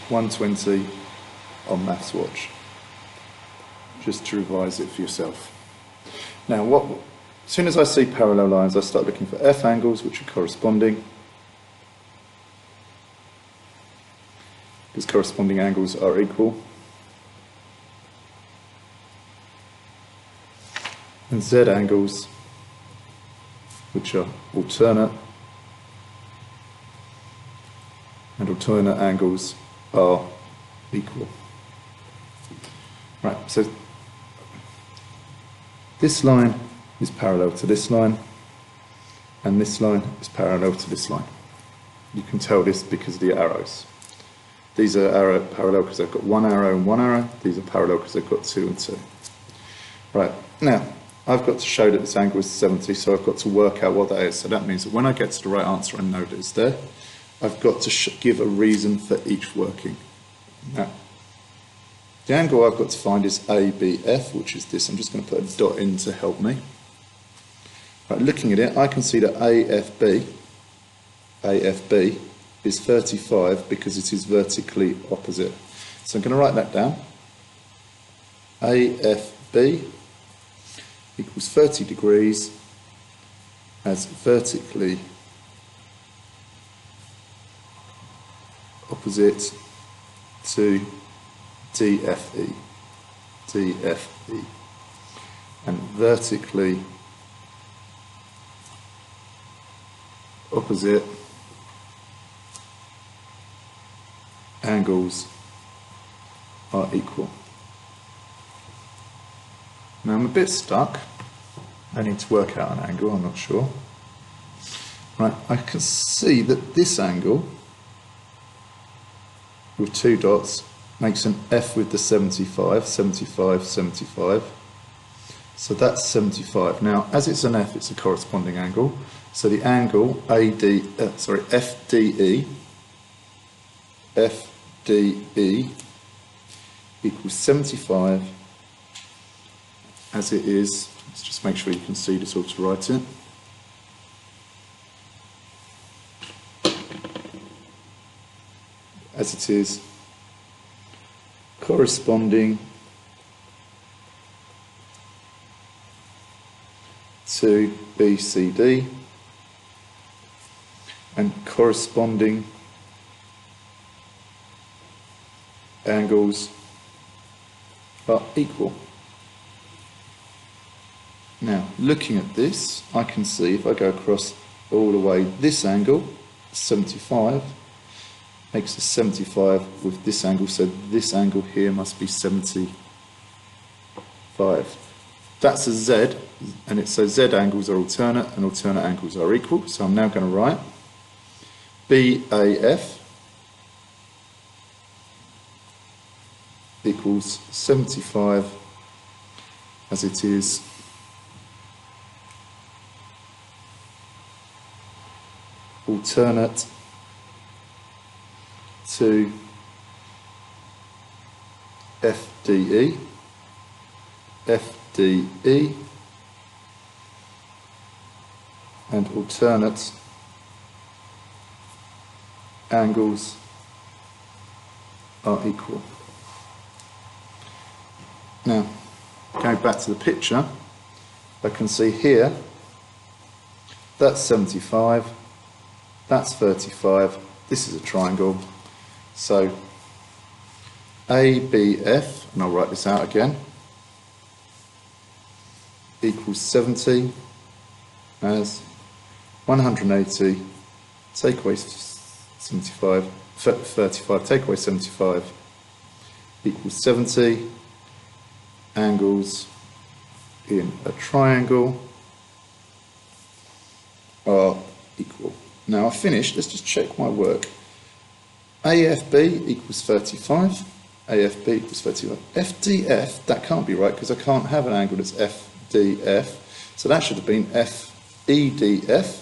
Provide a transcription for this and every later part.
120 on Maths Watch, just to revise it for yourself. Now, as soon as I see parallel lines, I start looking for F angles, which are corresponding, because corresponding angles are equal, and Z angles, which are alternate, and alternate angles are equal. Right, so this line is parallel to this line, and this line is parallel to this line. You can tell this because of the arrows. These are parallel because they've got one arrow and one arrow. These are parallel because they've got 2 and 2. Right, now I've got to show that this angle is 70, so I've got to work out what that is. So that means that when I get to the right answer and know that it's there, I've got to give a reason for each working. Now, the angle I've got to find is ABF, which is this. I'm just going to put a dot in to help me. Right, looking at it, I can see that AFB is 35 because it is vertically opposite. So I'm going to write that down. AFB equals 30 degrees as vertically opposite to DFE, and vertically opposite angles are equal. Now I'm a bit stuck. I need to work out an angle, I'm not sure. Right, I can see that this angle with 2 dots makes an F with the 75, 75, 75. So that's 75. Now, as it's an F, it's a corresponding angle. So the angle FDE equals 75 as it is. Let's just make sure you can see this all to write it. As it is corresponding to BCD and corresponding angles are equal. Now, looking at this, I can see if I go across all the way, this angle, 75, makes a 75 with this angle, so this angle here must be 75. That's a Z, and it says Z angles are alternate and alternate angles are equal, so I'm now going to write BAF equals 75 as it is alternate to FDE, and alternate angles are equal. Now, going back to the picture, I can see here that's 75, that's 35, this is a triangle. So ABF, and I'll write this out again, equals 70 as 180 take away 75, 35 take away 75 equals 70 angles in a triangle are equal. Now I've finished, let's just check my work. AFB equals 35, AFB equals 35. FDF, that can't be right because I can't have an angle that's FDF, so that should have been FEDF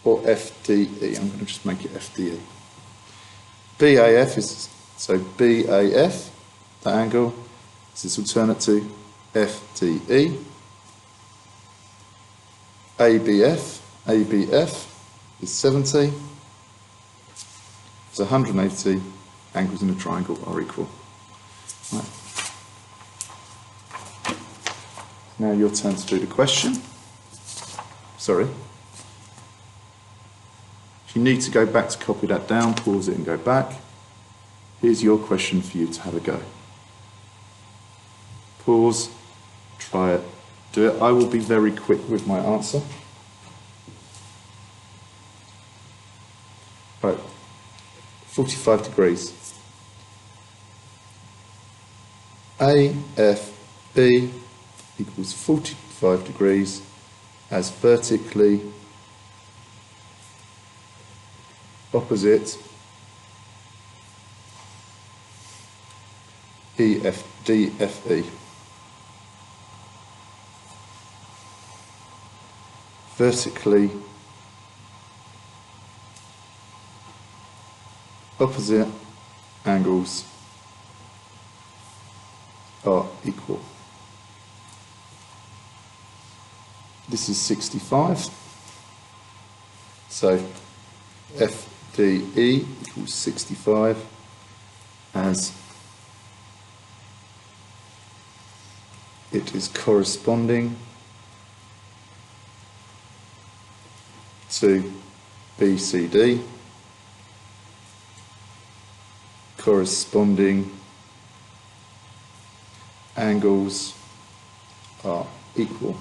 or FDE. I'm going to just make it FDE. BAF is, so BAF, that angle, is alternate to FDE. ABF is 70. as 180 angles in a triangle are equal. Right. Now your turn to do the question. Sorry. If you need to go back to copy that down, pause it and go back. Here's your question for you to have a go. Pause, try it, do it. I will be very quick with my answer. Right, 45 degrees. AFB equals 45 degrees as vertically opposite DFE. Vertically opposite angles are equal. This is 65. So FDE equals 65 as it is corresponding to BCD, corresponding angles are equal.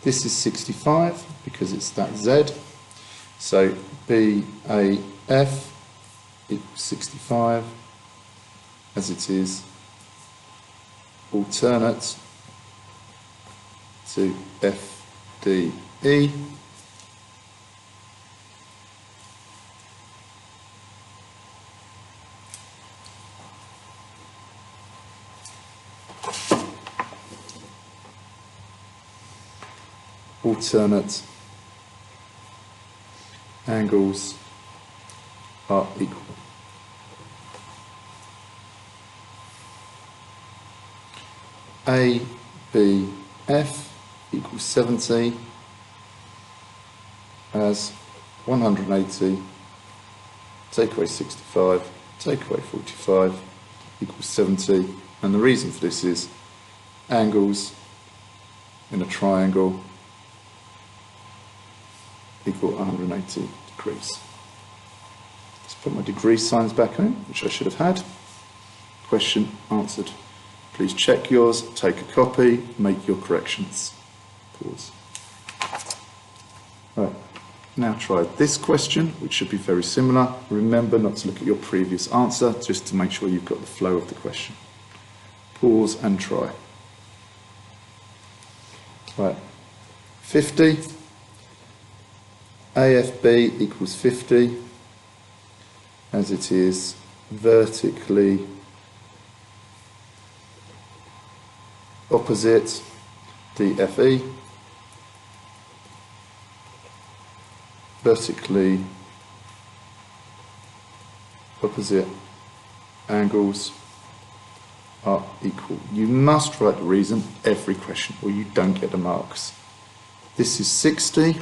This is 65 because it's that Z, so BAF equals 65 as it is alternate to FDE. Alternate angles are equal. ABF equals 70 as 180 take away 65 take away 45 equals 70, and the reason for this is angles in a triangle equal 180 degrees. Let's put my degree signs back in, which I should have had. Question answered. Please check yours, take a copy, make your corrections. Pause. Right, now try this question, which should be very similar. Remember not to look at your previous answer, just to make sure you've got the flow of the question. Pause and try. Right, 50. AFB equals 50 as it is vertically opposite DFE, vertically opposite angles are equal. You must write the reason every question or you don't get the marks. This is 60.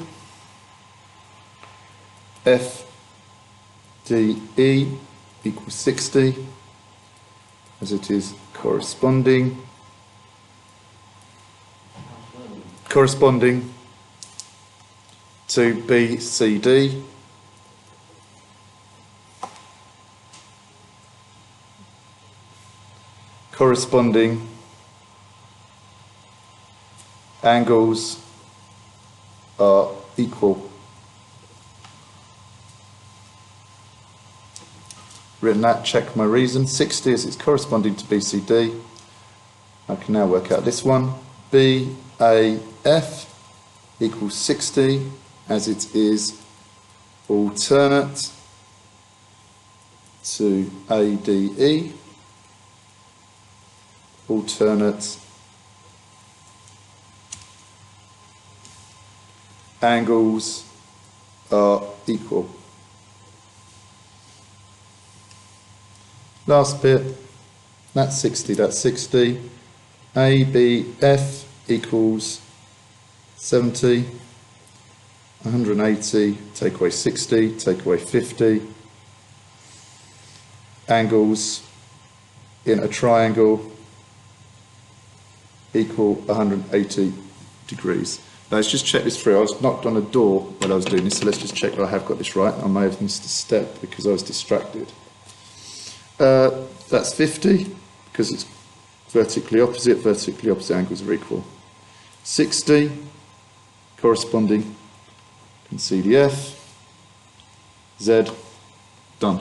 FDE equals 60 as it is corresponding to BCD, corresponding angles are equal. Written that, check my reason. 60 as it's corresponding to BCD. I can now work out this one. BAF equals 60 as it is alternate to ADE, alternate angles are equal. Last bit, that's 60, that's 60. ABF equals 70. 180, take away 60, take away 50. Angles in a triangle equal 180 degrees. Now let's just check this through. I was knocked on a door while I was doing this, so let's just check that I have got this right. I may have missed a step because I was distracted. That's 50 because it's vertically opposite angles are equal. 60 corresponding, can see the F, Z, done.